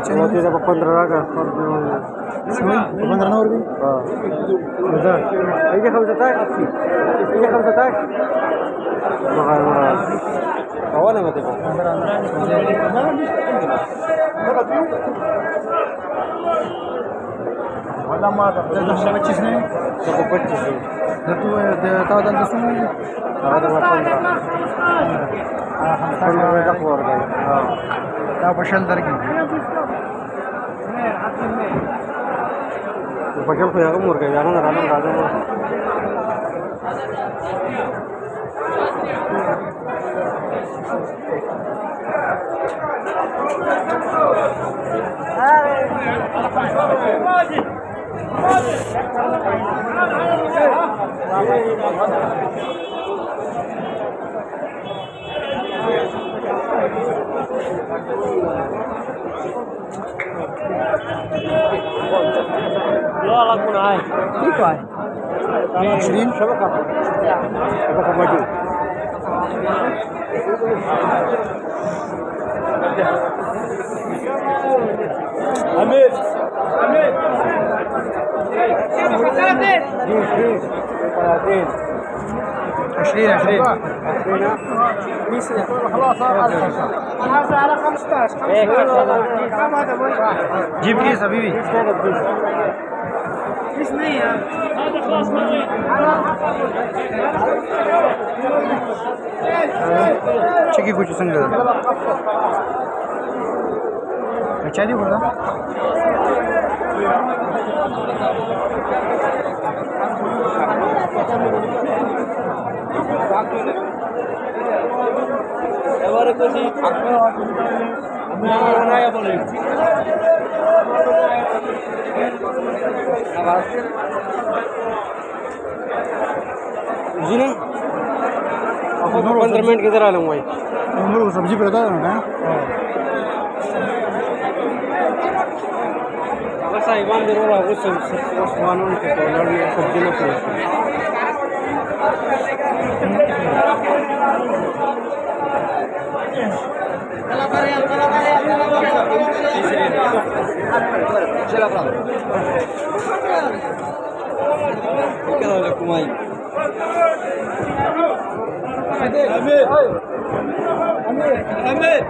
Berarti dapat 15 raga. 15 نور اه مزاج هيجي 15 هيجي 15 ما هو انا ما تبغى ولا ما ده 25 नहीं तो 25 ده तो ده تا ده سمي هذا ما 15 تقوى دا بشل درګي بشل خو هغه مور کوي هغه نه راځم لا لا تكون هاي كيف هاي 20 شبكة موجود أمير أمير 20 خلاص هذا على 15 كم هذا جيب كيس حبيبي كيس नहीं है هذا خلاص चेकी कुछ संग अच्छा दी बोला এবারে কোছি আমি বানায়া বলে जी ना आपको 15 मिनट किधर आ लूँगा उम्र सब्जी पे लगा ना बस ईमान जरूर आपको सामानों के कॉर्नर में सब्जी ना पड़े चला क्या हो कुमाई अमीर अमीर अमीर